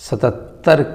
77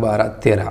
12، 13۔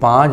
5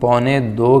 1.25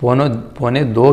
1.25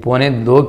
1.25